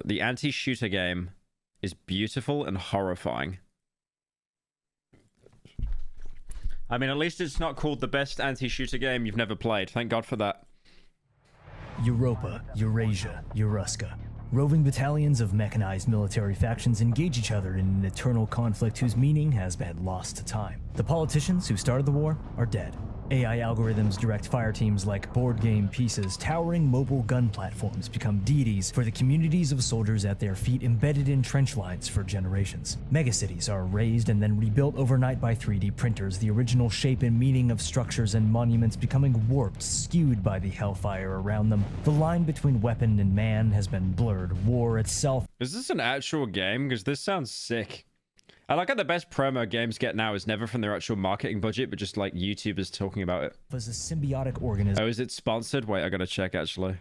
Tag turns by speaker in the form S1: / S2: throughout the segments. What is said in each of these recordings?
S1: this. The anti-shooter game is beautiful and horrifying. I mean, at least it's not called the best anti-shooter game you've never played. Thank God for that.
S2: Europa, Eurasia, Euruska. Roving battalions of mechanized military factions engage each other in an eternal conflict whose meaning has been lost to time. The politicians who started the war are dead. AI algorithms direct fire teams like board game pieces. Towering mobile gun platforms become deities for the communities of soldiers at their feet embedded in trench lines for generations. Megacities are razed and then rebuilt overnight by 3D printers, the original shape and meaning of structures and monuments becoming warped, skewed by the hellfire around them. The line between weapon and man has been blurred. War itself.
S1: Is this an actual game? Because this sounds sick. I like how the best promo games get now is never from their actual marketing budget, but just like YouTubers talking about it.
S2: Was a symbiotic organism.
S1: Oh, is it sponsored? Wait, I gotta check actually.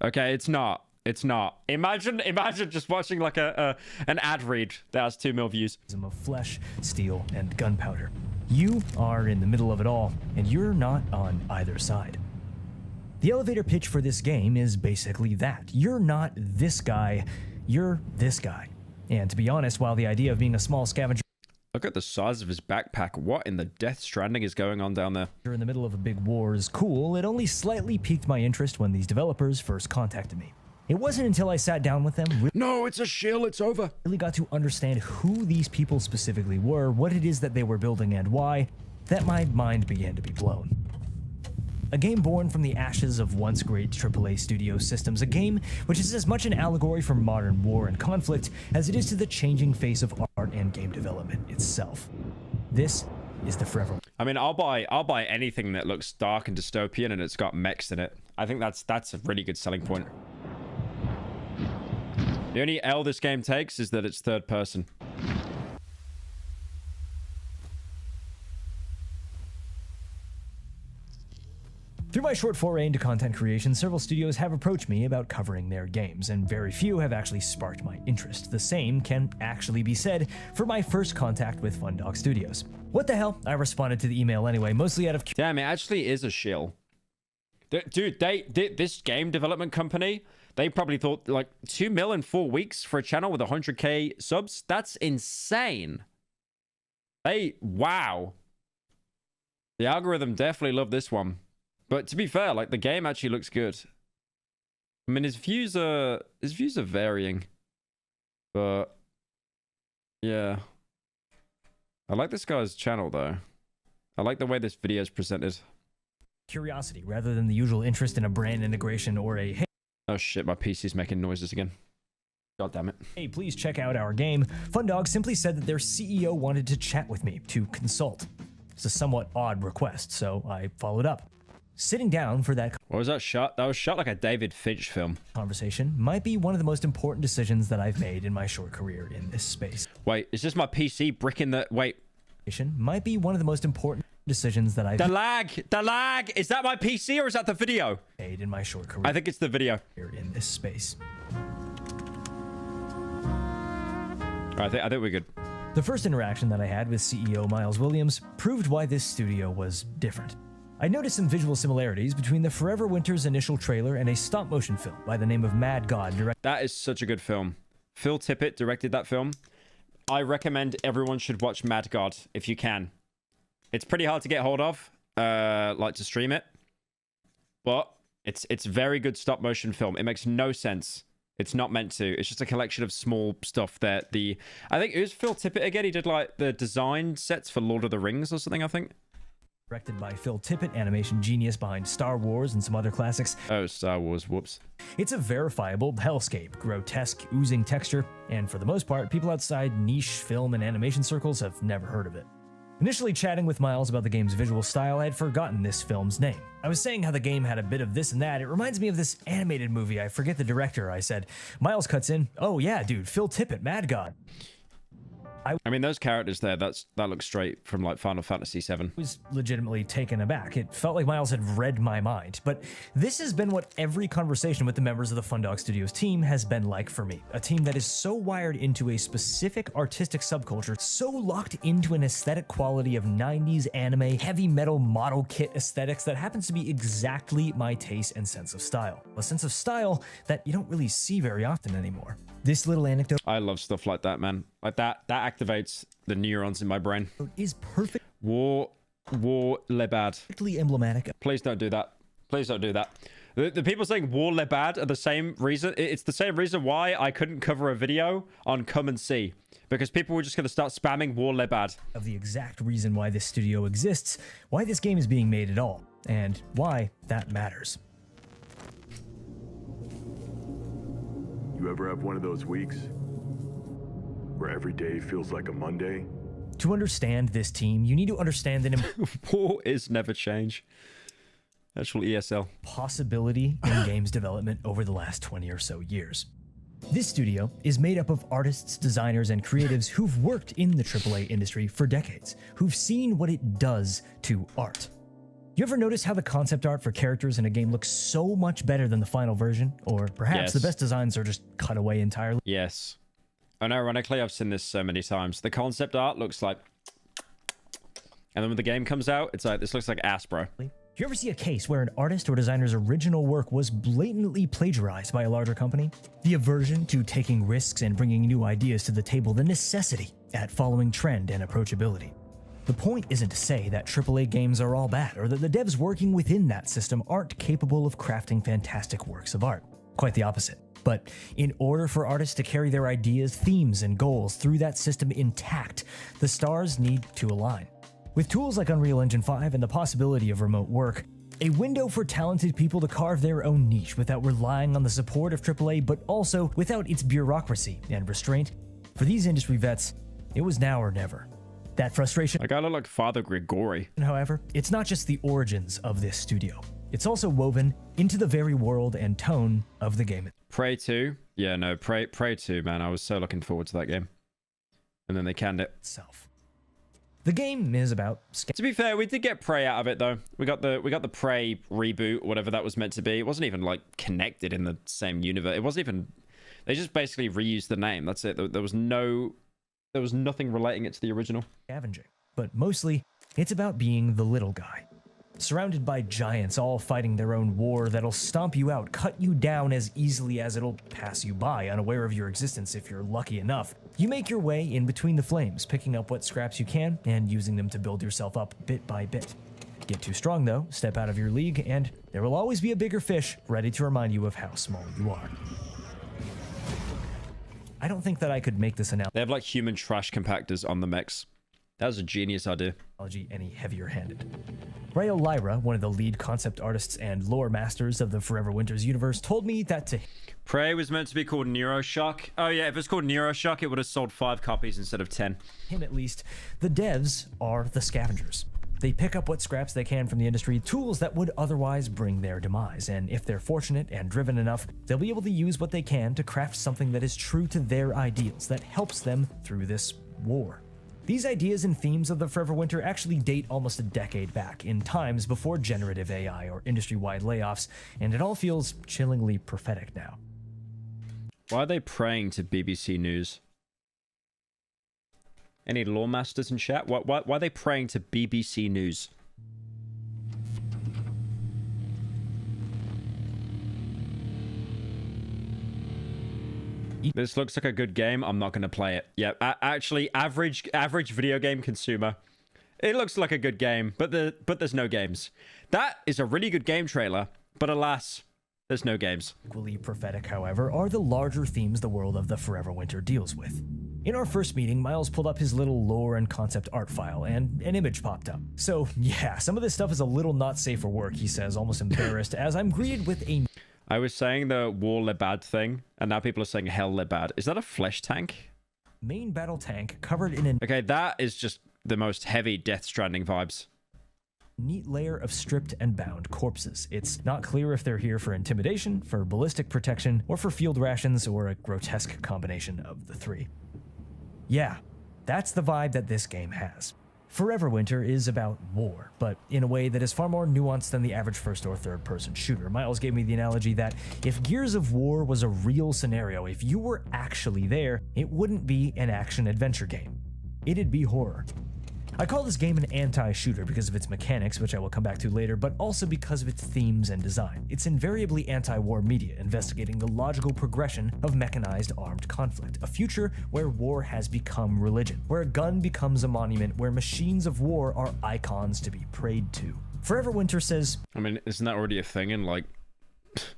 S1: Okay, it's not. It's not. Imagine just watching like an ad read that has 2 million views.
S2: Of flesh, steel, and gunpowder. You are in the middle of it all, and you're not on either side. The elevator pitch for this game is basically that. You're not this guy, you're this guy. And to be honest, while the idea of being a small scavenger...
S1: Look at the size of his backpack. What in the Death Stranding is going on down there?
S2: ...in the middle of a big war is cool, it only slightly piqued my interest when these developers first contacted me. It wasn't until I sat down with them...
S1: No, it's a shill, it's over.
S2: ...really got to understand who these people specifically were, what it is that they were building and why, that my mind began to be blown. A game born from the ashes of once great AAA studio systems, a game which is as much an allegory for modern war and conflict as it is to the changing face of art and game development itself. This is the forever.
S1: I mean, I'll buy anything that looks dark and dystopian and it's got mechs in it. I think that's a really good selling point. The only L this game takes is that it's third person.
S2: Through my short foray into content creation, several studios have approached me about covering their games, and very few have actually sparked my interest. The same can actually be said for my first contact with Fundog Studios. What the hell? I responded to the email anyway, mostly out of...
S1: Damn, it actually is a shill. Dude, this game development company, they probably thought like 2 mil in 4 weeks for a channel with 100k subs. That's insane. Wow. The algorithm definitely loved this one. But to be fair, like the game actually looks good. I mean, his views are varying, but yeah, I like this guy's channel though. I like the way this video is presented.
S2: Curiosity rather than the usual interest in a brand integration or a hey.
S1: Oh shit, my PC's making noises again. God damn it.
S2: Hey, please check out our game. Fundog simply said that their CEO wanted to chat with me to consult. It's a somewhat odd request, so I followed up. Sitting down for that
S1: what was that shot? That was shot like a David Finch film.
S2: Conversation might be one of the most important decisions that I've made in my short career in this space.
S1: Wait, is this my PC bricking the... Wait.
S2: Might be one of the most important decisions that I've...
S1: The lag! Is that my PC or is that the video?
S2: Made in my short career.
S1: I think it's the video.
S2: In this space.
S1: I think we're good.
S2: The first interaction that I had with CEO Miles Williams proved why this studio was different. I noticed some visual similarities between the Forever Winter's initial trailer and a stop-motion film by the name of Mad God.
S1: That is such a good film. Phil Tippett directed that film. I recommend everyone should watch Mad God if you can. It's pretty hard to get hold of, like to stream it, but it's very good stop-motion film. It makes no sense. It's not meant to. It's just a collection of small stuff that I think it was Phil Tippett again. He did like the design sets for Lord of the Rings or something, I think.
S2: Directed by Phil Tippett, animation genius behind Star Wars and some other classics.
S1: Oh, Star Wars, whoops.
S2: It's a verifiable hellscape, grotesque, oozing texture, and for the most part, people outside niche film and animation circles have never heard of it. Initially chatting with Miles about the game's visual style, I had forgotten this film's name. I was saying how the game had a bit of this and that. It reminds me of this animated movie. I forget the director, I said. Miles cuts in, oh yeah, dude, Phil Tippett, Mad God.
S1: I mean, those characters there, that looks straight from like Final Fantasy VII.
S2: was legitimately taken aback. It felt like Miles had read my mind. But this has been what every conversation with the members of the Fundog Studios team has been like for me. A team that is so wired into a specific artistic subculture, so locked into an aesthetic quality of 90s anime, heavy metal model kit aesthetics that happens to be exactly my taste and sense of style. A sense of style that you don't really see very often anymore. This little anecdote
S1: I love stuff like that, man. Like that activates the neurons in my brain.
S2: is perfectly
S1: War Lebad.
S2: emblematic.
S1: Please don't do that. Please don't do that. The people saying War Lebad are the same reason. It's the same reason why I couldn't cover a video on Come and See. Because people were just going to start spamming War Lebad.
S2: Of the exact reason why this studio exists, why this game is being made at all, and why that matters.
S3: You ever have one of those weeks where every day feels like a Monday?
S2: To understand this team, you need to understand the
S1: War is never change. Actual ESL.
S2: possibility in games development over the last 20 or so years. This studio is made up of artists, designers, and creatives who've worked in the AAA industry for decades, who've seen what it does to art. You ever notice how the concept art for characters in a game looks so much better than the final version? Or perhaps
S1: Yes.
S2: the best designs are just cut away entirely?
S1: Yes. And ironically, I've seen this so many times. The concept art looks like... And then when the game comes out, it's like, this looks like ass, bro.
S2: Do you ever see a case where an artist or designer's original work was blatantly plagiarized by a larger company? The aversion to taking risks and bringing new ideas to the table, the necessity at following trend and approachability. The point isn't to say that AAA games are all bad, or that the devs working within that system aren't capable of crafting fantastic works of art. Quite the opposite. But in order for artists to carry their ideas, themes, and goals through that system intact, the stars need to align. With tools like Unreal Engine 5 and the possibility of remote work, a window for talented people to carve their own niche without relying on the support of AAA, but also without its bureaucracy and restraint. For these industry vets, it was now or never. That frustration,
S1: Like, I look like Father Grigori.
S2: however, it's not just the origins of this studio. It's also woven into the very world and tone of the game
S1: Prey 2. Yeah, no, Prey 2, man. I was so looking forward to that game. And then they canned it.
S2: itself. The game is about
S1: To be fair, we did get Prey out of it, though. We got the Prey reboot, whatever that was meant to be. It wasn't even, like, connected in the same universe. It wasn't even... They just basically reused the name. That's it. There was nothing relating it to the original.
S2: scavenging. But mostly, it's about being the little guy. Surrounded by giants all fighting their own war that'll stomp you out, cut you down as easily as it'll pass you by, unaware of your existence if you're lucky enough. You make your way in between the flames, picking up what scraps you can and using them to build yourself up bit by bit. Get too strong though, step out of your league, and there will always be a bigger fish ready to remind you of how small you are. I don't think that I could make this
S1: They have, like, human trash compactors on the mechs. That was a genius idea.
S2: analogy any heavier-handed. Rayo Lyra, one of the lead concept artists and lore masters of the Forever Winters universe, told me that to
S1: Prey was meant to be called Neuroshock. Oh, yeah, if it's called Neuroshock, it would have sold 5 copies instead of 10.
S2: him at least, the devs are the scavengers. They pick up what scraps they can from the industry, tools that would otherwise bring their demise, and if they're fortunate and driven enough, they'll be able to use what they can to craft something that is true to their ideals, that helps them through this war. These ideas and themes of the Forever Winter actually date almost a decade back, in times before generative AI or industry-wide layoffs, and it all feels chillingly prophetic now.
S1: Why are they praying to BBC News? Any lore masters in chat? Why are they praying to BBC News? This looks like a good game. I'm not going to play it. Yeah, actually, average video game consumer. It looks like a good game, but there's no games. That is a really good game trailer, but alas, there's no games.
S2: Equally prophetic, however, are the larger themes the world of the Forever Winter deals with. In our first meeting, Miles pulled up his little lore and concept art file, and an image popped up. So, yeah, some of this stuff is a little not safe for work, he says, almost embarrassed, as I'm greeted with a...
S1: I was saying the War Lebad thing, and now people are saying Hell Lebad. Is that a flesh tank?
S2: main battle tank covered in a
S1: Okay, that is just the most heavy Death Stranding vibes.
S2: neat layer of stripped and bound corpses. It's not clear if they're here for intimidation, for ballistic protection, or for field rations, or a grotesque combination of the three. Yeah, That's the vibe that this game has. Forever Winter is about war, but in a way that is far more nuanced than the average first or third person shooter. Miles gave me the analogy that if Gears of War was a real scenario, if you were actually there, it wouldn't be an action-adventure game. It'd be horror. I call this game an anti-shooter because of its mechanics, which I will come back to later, but also because of its themes and design. It's invariably anti-war media, investigating the logical progression of mechanized armed conflict, a future where war has become religion, where a gun becomes a monument, where machines of war are icons to be prayed to. Forever Winter says,
S1: I mean, isn't that already a thing in, like,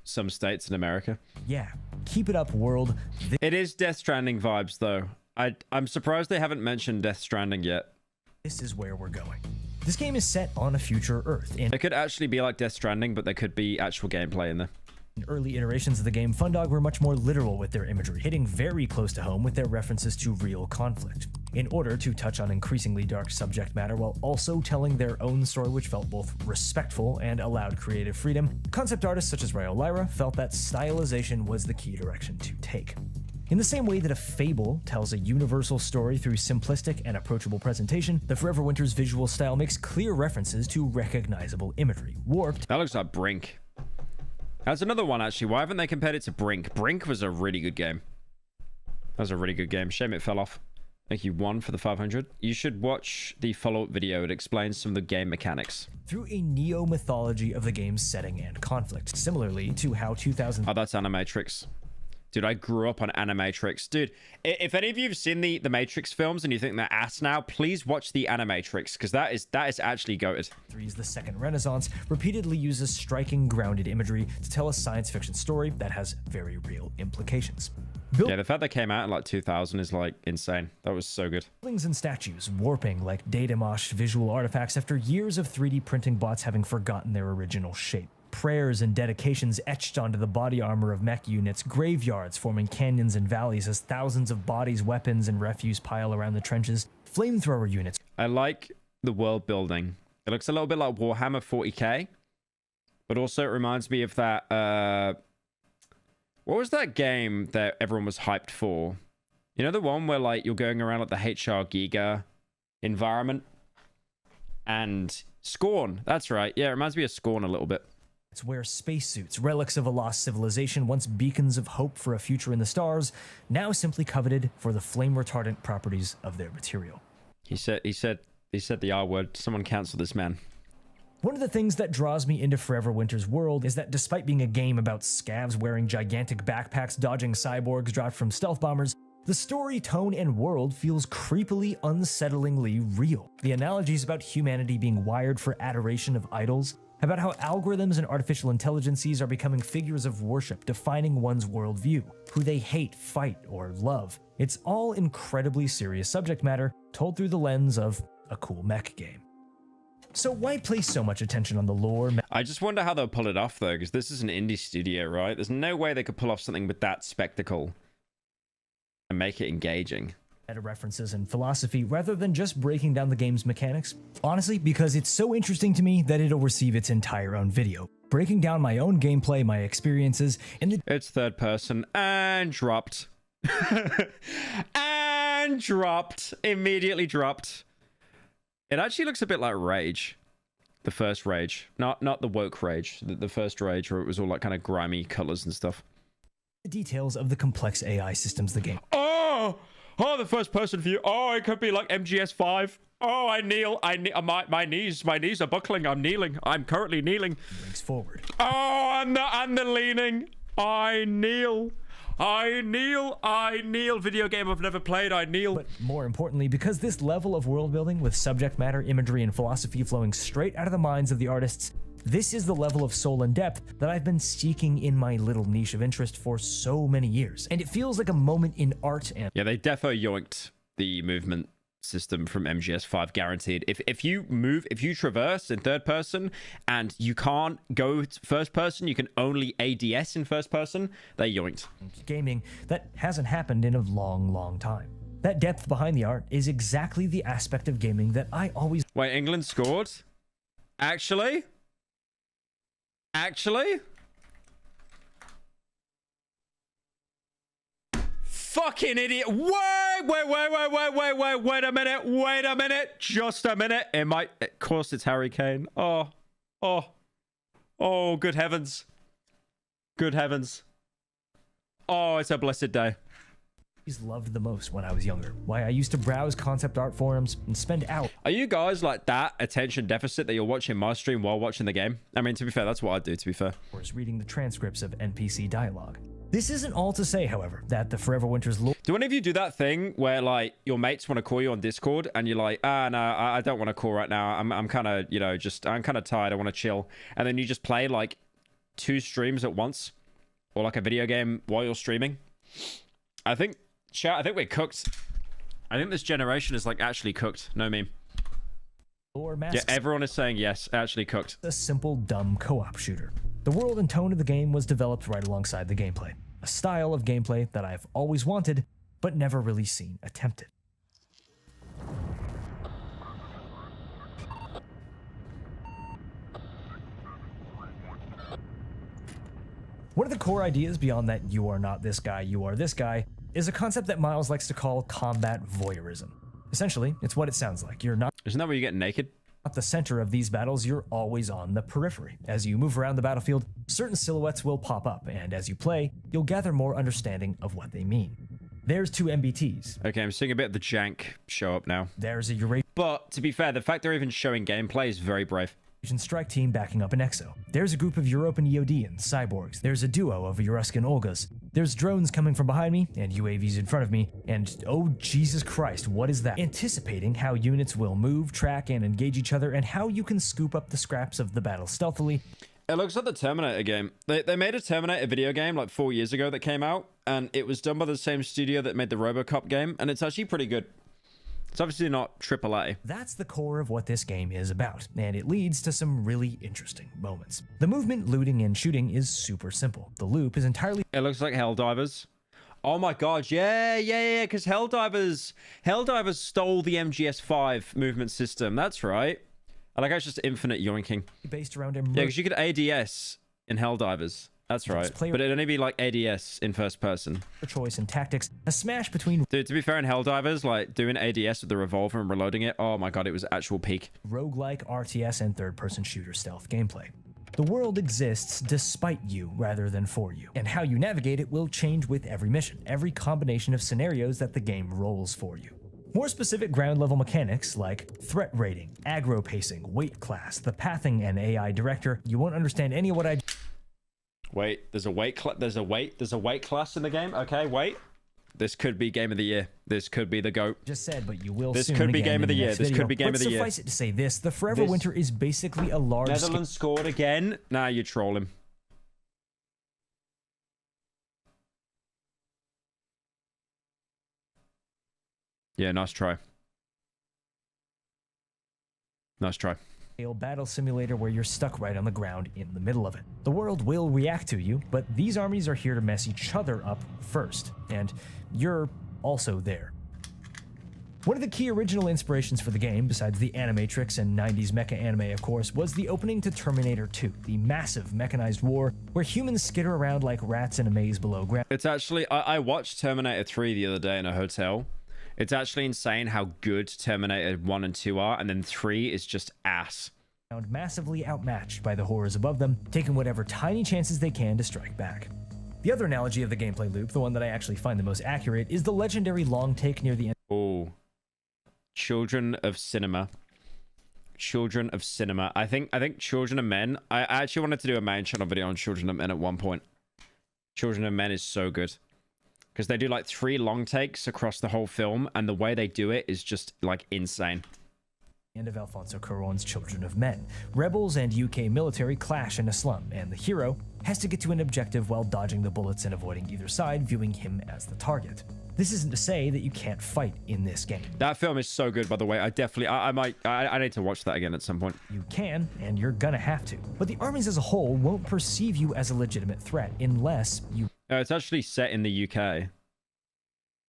S1: some states in America?
S2: yeah, keep it up, world.
S1: It is Death Stranding vibes, though. I'm surprised they haven't mentioned Death Stranding yet.
S2: This is where we're going. This game is set on a future Earth. In
S1: It could actually be like Death Stranding, but there could be actual gameplay in there.
S2: early iterations of the game, Fundog were much more literal with their imagery, hitting very close to home with their references to real conflict, in order to touch on increasingly dark subject matter while also telling their own story, which felt both respectful and allowed creative freedom. Concept artists such as Rayo Lyra felt that stylization was the key direction to take. In the same way that a fable tells a universal story through simplistic and approachable presentation, the Forever Winter's visual style makes clear references to recognizable imagery, warped.
S1: That looks like Brink. That's another one, actually. Why haven't they compared it to Brink? Brink was a really good game. That was a really good game. Shame it fell off. Thank you, one for the 500. You should watch the follow-up video. It explains some of the game mechanics.
S2: Through a neo-mythology of the game's setting and conflict, similarly to how 2000...
S1: Oh, that's Animatrix. Dude, I grew up on Animatrix. Dude, if any of you have seen the Matrix films and you think they're ass now, please watch the Animatrix, because that is actually goated.
S2: 3's The Second Renaissance repeatedly uses striking, grounded imagery to tell a science fiction story that has very real implications.
S1: Yeah, the fact that came out in like 2000 is like insane. That was so good.
S2: Buildings and statues warping like data mosh visual artifacts after years of 3D printing bots having forgotten their original shape. Prayers and dedications etched onto the body armor of mech units, graveyards forming canyons and valleys as thousands of bodies, weapons, and refuse pile around the trenches, flamethrower units.
S1: I like the world building. It looks a little bit like Warhammer 40k, but also it reminds me of that, what was that game that everyone was hyped for? You know, the one where like you're going around like the HR Giga environment? And Scorn, that's right. Yeah, it reminds me of Scorn a little bit.
S2: It's where spacesuits, relics of a lost civilization, once beacons of hope for a future in the stars, now simply coveted for the flame-retardant properties of their material.
S1: He said the R word. Someone cancel this man.
S2: One of the things that draws me into Forever Winter's world is that despite being a game about scavs wearing gigantic backpacks dodging cyborgs dropped from stealth bombers, the story, tone, and world feels creepily, unsettlingly real. The analogies about humanity being wired for adoration of idols, about how algorithms and artificial intelligences are becoming figures of worship, defining one's worldview, who they hate, fight, or love. It's all incredibly serious subject matter, told through the lens of a cool mech game. So why place so much attention on the lore?
S1: I just wonder how they'll pull it off, though, because this is an indie studio, right? There's no way they could pull off something with that spectacle and make it engaging.
S2: Meta references and philosophy rather than just breaking down the game's mechanics. Honestly, because it's so interesting to me that it'll receive its entire own video, breaking down my own gameplay, my experiences, and the...
S1: It's third person and dropped. And dropped. Immediately dropped. It actually looks a bit like Rage. The first Rage. Not the woke Rage. The first Rage where it was all like kind of grimy colors and stuff.
S2: The details of the complex AI systems the game.
S1: Oh, the first person view. Oh, it could be like MGS5. Oh, I kneel. My knees are buckling. I'm kneeling. I'm currently kneeling.
S2: Brings forward.
S1: Oh, and the leaning. I kneel. Video game I've never played. I kneel.
S2: But more importantly, because this level of world building with subject matter, imagery, and philosophy flowing straight out of the minds of the artists, this is the level of soul and depth that I've been seeking in my little niche of interest for so many years. And it feels like a moment in art and...
S1: Yeah, they defo yoinked the movement system from MGS5, guaranteed. If you traverse in third person and you can't go first person, you can only ADS in first person, they yoinked.
S2: Gaming that hasn't happened in a long time. That depth behind the art is exactly the aspect of gaming that I always...
S1: Wait, England scored? Actually? fucking idiot. Wait a minute. Just a minute. Of course it's Harry Kane. Oh, good heavens. Good heavens. Oh, it's a blessed day.
S2: Loved the most when I was younger. Why I used to browse concept art forums and spend hours.
S1: Are you guys like that attention deficit that you're watching my stream while watching the game? I mean, to be fair, that's what I do, to be fair.
S2: Reading the transcripts of NPC dialogue. This isn't all to say, however, that the Forever Winter's lore...
S1: Do any of you do that thing where, like, your mates want to call you on Discord and you're like, no, I don't want to call right now. I'm kind of, you know, I'm kind of tired. I want to chill. And then you just play, like, 2 streams at once or, like, a video game while you're streaming? Chat, I think we're cooked. I think this generation is, like, actually cooked. No meme. Yeah, everyone is saying yes, actually cooked.
S2: A simple, dumb co-op shooter. The world and tone of the game was developed right alongside the gameplay. A style of gameplay that I've always wanted, but never really seen attempted. One of the core ideas beyond that you are not this guy, you are this guy, is a concept that Miles likes to call combat voyeurism. Essentially, it's what it sounds like. You're not...
S1: Isn't that where you get naked?
S2: At the center of these battles, you're always on the periphery. As you move around the battlefield, certain silhouettes will pop up, and as you play, you'll gather more understanding of what they mean. There's 2 MBTs.
S1: Okay, I'm seeing a bit of the jank show up now.
S2: There's a Eurasian...
S1: But, to be fair, the fact they're even showing gameplay is very brave.
S2: strike team backing up an Exo. There's a group of European Eodians, cyborgs. There's a duo of Euruscan Olgas. There's drones coming from behind me, and UAVs in front of me, and oh Jesus Christ, what is that? Anticipating how units will move, track, and engage each other, and how you can scoop up the scraps of the battle stealthily.
S1: It looks like the Terminator game. They made a Terminator video game like 4 years ago that came out, and it was done by the same studio that made the RoboCop game, and it's actually pretty good. It's obviously not AAA.
S2: That's the core of what this game is about, and it leads to some really interesting moments. The movement, looting, and shooting is super simple. The loop is entirely...
S1: It looks like Helldivers. Oh my god, yeah, because Helldivers stole the MGS5 movement system. That's right. I like how it's just infinite yoinking.
S2: Based around
S1: yeah, because you could ADS in Helldivers. That's right. But it'd only be like ADS in first person.
S2: Choice and tactics, a smash between...
S1: Dude, to be fair, in Helldivers, like doing ADS with the revolver and reloading it, oh my god, it was actual peak.
S2: Roguelike, RTS, and third-person shooter stealth gameplay. The world exists despite you rather than for you, and how you navigate it will change with every mission, every combination of scenarios that the game rolls for you. More specific ground-level mechanics like threat rating, aggro pacing, weight class, the pathing, and AI director, you won't understand any of what I...
S1: Wait, there's a weight class in the game? Okay, wait. This could be game of the year. This could be the GOAT.
S2: Just said, but you will
S1: This
S2: soon
S1: could be
S2: again
S1: game of the
S2: in
S1: year.
S2: next
S1: This
S2: video.
S1: could be game of the year.
S2: Suffice it to say this, the Forever Winter is basically a large...
S1: Netherlands scored again? Nah, you troll him. Yeah, nice try. Nice try.
S2: Battle simulator where you're stuck right on the ground in the middle of it. The world will react to you, but these armies are here to mess each other up first, and you're also there. One of the key original inspirations for the game, besides the Animatrix and 90s mecha anime of course, was the opening to Terminator 2, the massive mechanized war where humans skitter around like rats in a maze below ground.
S1: It's actually, I watched Terminator 3 the other day in a hotel. It's actually insane how good Terminator 1 and 2 are, and then 3 is just ass.
S2: Massively outmatched by the horrors above them, taking whatever tiny chances they can to strike back. The other analogy of the gameplay loop, the one that I actually find the most accurate, is the legendary long take near the end.
S1: Oh. Children of Cinema. Children of Cinema. I think Children of Men. I actually wanted to do a main channel video on Children of Men at one point. Children of Men is so good. Because they do like 3 long takes across the whole film, and the way they do it is just like insane.
S2: End of Alfonso Cuarón's Children of Men. Rebels and UK military clash in a slum, and the hero has to get to an objective while dodging the bullets and avoiding either side, viewing him as the target. This isn't to say that you can't fight in this game.
S1: That film is so good, by the way. I need to watch that again at some point.
S2: You can, and you're gonna have to. But the armies as a whole won't perceive you as a legitimate threat unless you...
S1: It's actually set in the UK.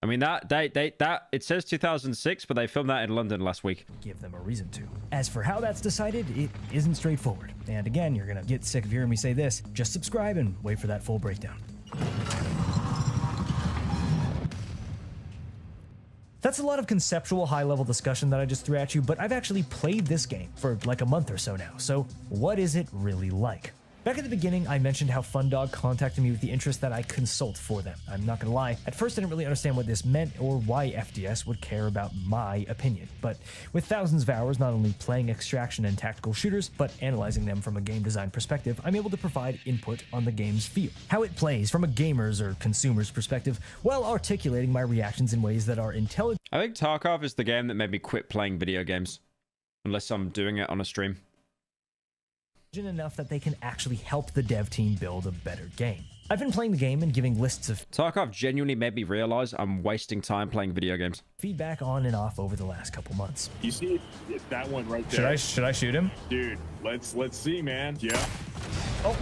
S1: I mean, it says 2006, but they filmed that in London last week.
S2: Give them a reason to. As for how that's decided, it isn't straightforward. And again, you're gonna get sick of hearing me say this. Just subscribe and wait for that full breakdown. That's a lot of conceptual high-level discussion that I just threw at you, but I've actually played this game for like a month or so now, so what is it really like? Back at the beginning, I mentioned how Fundog contacted me with the interest that I consult for them. I'm not gonna lie, at first I didn't really understand what this meant or why FDS would care about my opinion. But with thousands of hours not only playing extraction and tactical shooters, but analyzing them from a game design perspective, I'm able to provide input on the game's feel, how it plays from a gamer's or consumer's perspective, while articulating my reactions in ways that are intelligent.
S1: I think Tarkov is the game that made me quit playing video games. Unless I'm doing it on a stream.
S2: Enough that they can actually help the dev team build a better game. I've been playing the game and giving lists of
S1: Tarkov genuinely made me realize I'm wasting time playing video games.
S2: Feedback on and off over the last couple months.
S3: You see that one right there?
S2: Should I shoot him?
S3: Dude, let's see, man. Yeah.
S2: Oh.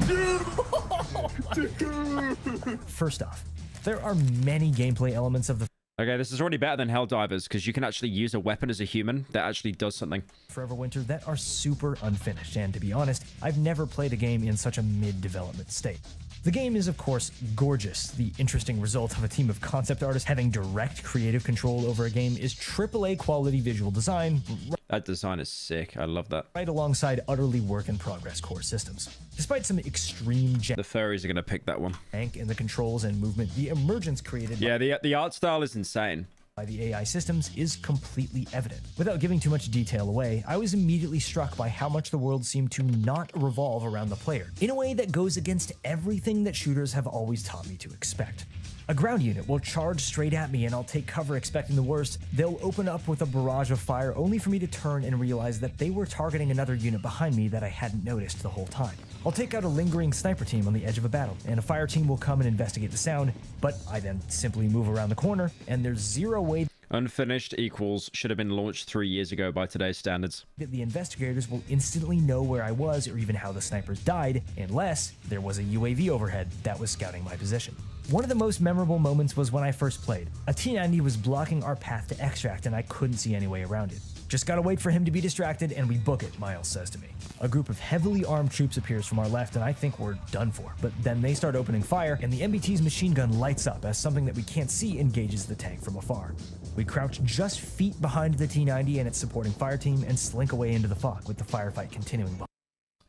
S2: First off, there are many gameplay elements of the
S1: Okay, this is already better than Helldivers because you can actually use a weapon as a human that actually does something.
S2: Forever Winter that are super unfinished, and to be honest, I've never played a game in such a mid-development state. The game is, of course, gorgeous. The interesting result of a team of concept artists having direct creative control over a game is AAA quality visual design.
S1: That design is sick. I love that.
S2: Right alongside utterly work-in-progress core systems. Despite some extreme
S1: the furries are going to pick that one.
S2: Jank in the controls and movement, the emergence created
S1: the art style is insane.
S2: By the AI systems is completely evident. Without giving too much detail away, I was immediately struck by how much the world seemed to not revolve around the player, in a way that goes against everything that shooters have always taught me to expect. A ground unit will charge straight at me and I'll take cover expecting the worst. They'll open up with a barrage of fire only for me to turn and realize that they were targeting another unit behind me that I hadn't noticed the whole time. I'll take out a lingering sniper team on the edge of a battle, and a fire team will come and investigate the sound, but I then simply move around the corner, and there's zero way
S1: Unfinished equals should have been launched 3 years ago by today's standards.
S2: That the investigators will instantly know where I was or even how the snipers died, unless there was a UAV overhead that was scouting my position. One of the most memorable moments was when I first played. A T-90 was blocking our path to extract and I couldn't see any way around it. Just gotta wait for him to be distracted and we book it, Miles says to me. A group of heavily armed troops appears from our left and I think we're done for. But then they start opening fire and the MBT's machine gun lights up as something that we can't see engages the tank from afar. We crouch just feet behind the T-90 and its supporting fire team and slink away into the fog with the firefight continuing.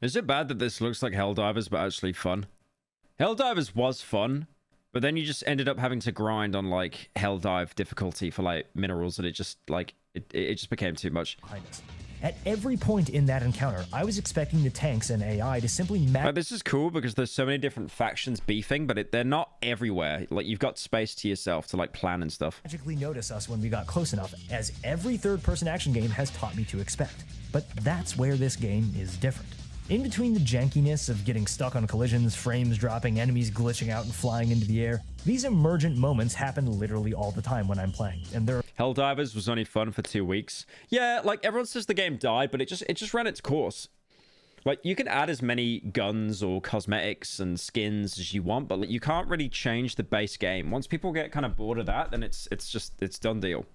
S1: Is it bad that this looks like Helldivers but actually fun? Helldivers was fun, but then you just ended up having to grind on like Helldive difficulty for like minerals and it just like it just became too much.
S2: At every point in that encounter, I was expecting the tanks and AI to simply
S1: this is cool because there's so many different factions beefing, but they're not everywhere. Like, you've got space to yourself to, like, plan and stuff.
S2: Magically notice us when we got close enough, as every third-person action game has taught me to expect. But that's where this game is different. In between the jankiness of getting stuck on collisions, frames dropping, enemies glitching out and flying into the air, these emergent moments happen literally all the time when I'm playing, and they're
S1: Helldivers was only fun for 2 weeks. Yeah, like, everyone says the game died, but it just ran its course. Like, you can add as many guns or cosmetics and skins as you want, but like, you can't really change the base game. Once people get kind of bored of that, then it's done deal.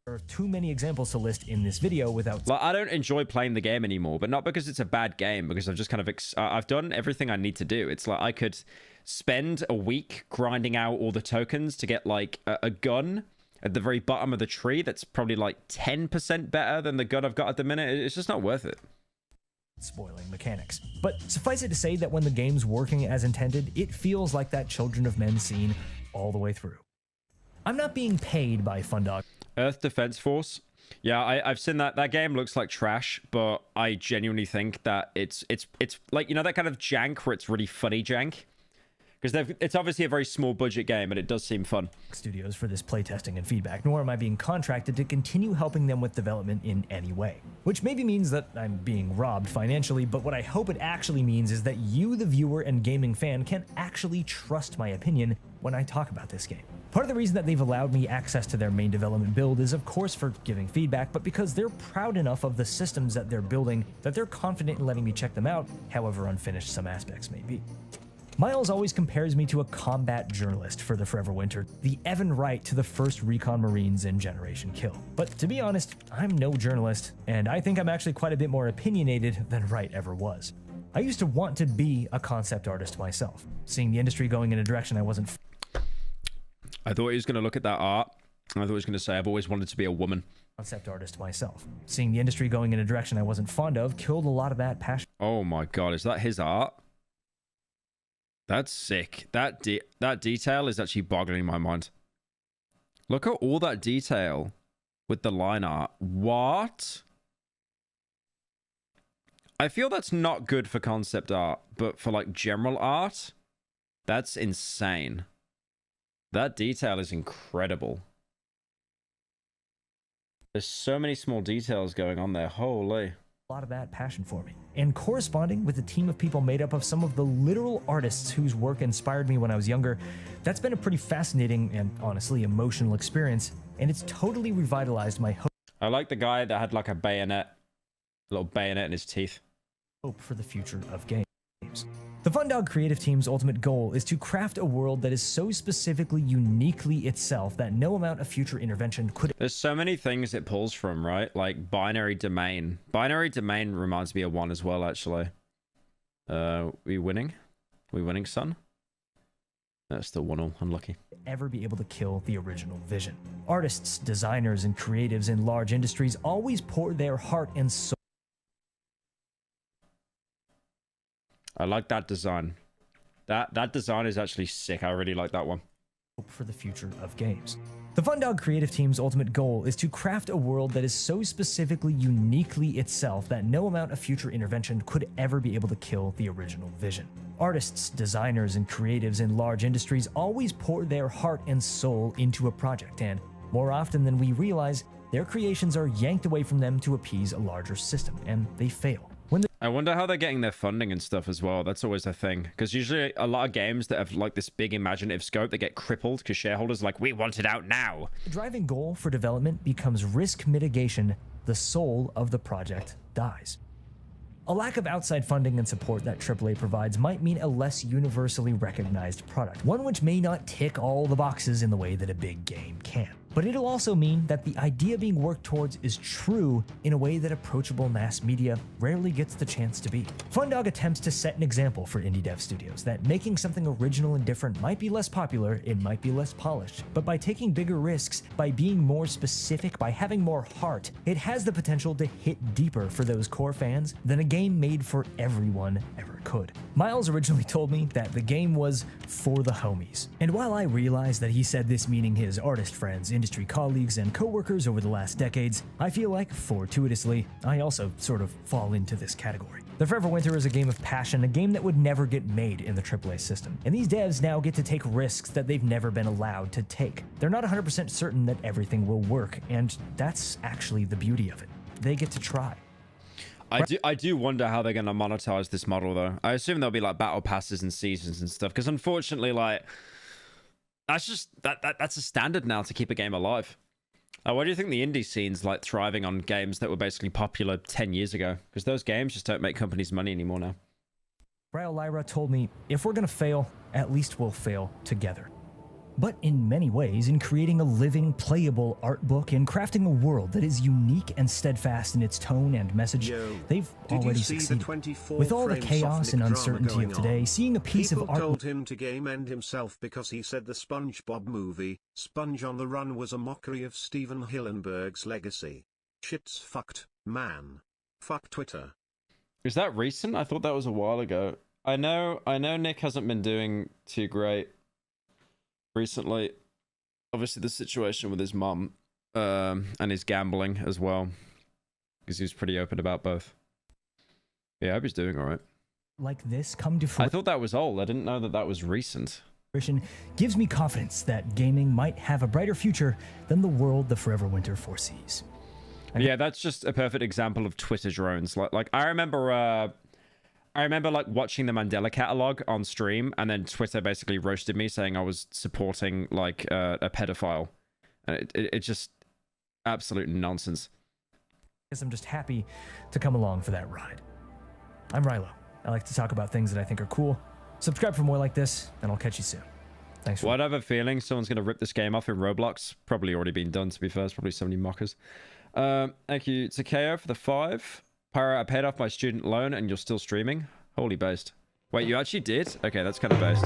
S2: There are too many examples to list in this video without...
S1: Like, I don't enjoy playing the game anymore, but not because it's a bad game, because I've just kind of... I've done everything I need to do. It's like I could spend a week grinding out all the tokens to get, like, a gun at the very bottom of the tree that's probably, like, 10% better than the gun I've got at the minute. It's just not worth it.
S2: Spoiling mechanics. But suffice it to say that when the game's working as intended, it feels like that Children of Men scene all the way through. I'm not being paid by Fundog.
S1: Earth Defense Force. Yeah, I've seen that. That game looks like trash, but I genuinely think that it's like, you know, that kind of jank where it's really funny jank? Because it's obviously a very small budget game, and it does seem fun.
S2: Studios for this playtesting and feedback, nor am I being contracted to continue helping them with development in any way. Which maybe means that I'm being robbed financially, but what I hope it actually means is that you, the viewer and gaming fan, can actually trust my opinion when I talk about this game. Part of the reason that they've allowed me access to their main development build is of course for giving feedback, but because they're proud enough of the systems that they're building that they're confident in letting me check them out, however unfinished some aspects may be. Miles always compares me to a combat journalist for the Forever Winter, the Evan Wright to the first recon Marines in Generation Kill. But to be honest, I'm no journalist, and I think I'm actually quite a bit more opinionated than Wright ever was. I used to want to be a concept artist myself, seeing the industry going in a direction I wasn't.
S1: I thought he was going to look at that art I thought I was going to say, I've always wanted to be a woman.
S2: Concept artist myself. Seeing the industry going in a direction I wasn't fond of killed a lot of that passion.
S1: Oh my god, is that his art? That's sick. That detail is actually boggling my mind. Look at all that detail with the line art. What? I feel that's not good for concept art, but for like general art, that's insane. That detail is incredible. There's so many small details going on there. Holy.
S2: A lot of that passion for me. And corresponding with a team of people made up of some of the literal artists whose work inspired me when I was younger, that's been a pretty fascinating and honestly emotional experience, and it's totally revitalized my
S1: I like the guy that had like a bayonet, a little bayonet in his teeth.
S2: Hope for the future of games. The Fundog creative team's ultimate goal is to craft a world that is so specifically uniquely itself that no amount of future intervention could...
S1: There's so many things it pulls from, right? Like binary domain. Binary domain reminds me of one as well, actually. We winning? We winning, son? That's still 1-1. Unlucky.
S2: Ever be able to kill the original vision. Artists, designers, and creatives in large industries always pour their heart and soul.
S1: I like that design. That design is actually sick. I really like that one.
S2: Hope for the future of games. The Fundog creative team's ultimate goal is to craft a world that is so specifically uniquely itself that no amount of future intervention could ever be able to kill the original vision. Artists, designers, and creatives in large industries always pour their heart and soul into a project, and more often than we realize, their creations are yanked away from them to appease a larger system, and they fail.
S1: I wonder how they're getting their funding and stuff as well. That's always a thing. Because usually a lot of games that have like this big imaginative scope, they get crippled because shareholders are like, we want it out now.
S2: The driving goal for development becomes risk mitigation. The soul of the project dies. A lack of outside funding and support that AAA provides might mean a less universally recognized product, one which may not tick all the boxes in the way that a big game can. But it'll also mean that the idea being worked towards is true in a way that approachable mass media rarely gets the chance to be. Fundog attempts to set an example for indie dev studios that making something original and different might be less popular, it might be less polished, but by taking bigger risks, by being more specific, by having more heart, it has the potential to hit deeper for those core fans than a game made for everyone ever could. Miles originally told me that the game was for the homies. And while I realize that he said this meaning his artist friends, industry colleagues, and co-workers over the last decades, I feel like, fortuitously, I also sort of fall into this category. The Forever Winter is a game of passion, a game that would never get made in the AAA system. And these devs now get to take risks that they've never been allowed to take. They're not 100% certain that everything will work, and that's actually the beauty of it. They get to try.
S1: I do wonder how they're going to monetize this model, though. I assume there'll be like battle passes and seasons and stuff, because unfortunately, like, that's just that's a standard now to keep a game alive. Why do you think the indie scene's like thriving on games that were basically popular 10 years ago? Because those games just don't make companies money anymore now.
S2: Bryo Lyra told me, if we're gonna fail, at least we'll fail together. But in many ways, in creating a living, playable art book and crafting a world that is unique and steadfast in its tone and message, they've already succeeded. With all the chaos and uncertainty of today, seeing a piece of art...
S4: told him to game end himself because he said the SpongeBob movie, Sponge on the Run, was a mockery of Steven Hillenburg's legacy. Shit's fucked, man. Fuck Twitter.
S1: Is that recent? I thought that was a while ago. I know Nick hasn't been doing too great recently. Obviously the situation with his mum and his gambling as well, because he was pretty open about both. Yeah, I hope he's doing all right.
S2: Like this come to
S1: I thought that was old. I didn't know that that was recent.
S2: Gives me confidence that gaming might have a brighter future than the world the Forever Winter foresees.
S1: Yeah, that's just a perfect example of Twitter drones. Like I remember like watching the Mandela catalog on stream, and then Twitter basically roasted me saying I was supporting like a pedophile, and it just absolute nonsense.
S2: I guess I'm just happy to come along for that ride. I'm Rilo. I like to talk about things that I think are cool. Subscribe for more like this, and I'll catch you soon. Thanks for...
S1: Well, I have a feeling someone's going to rip this game off in Roblox. Probably already been done, to be fair. There's probably so many mockers. Thank you, Takeo, for the 5. Pyro, I paid off my student loan, and you're still streaming? Holy based. Wait, you actually did? Okay, that's kind of based.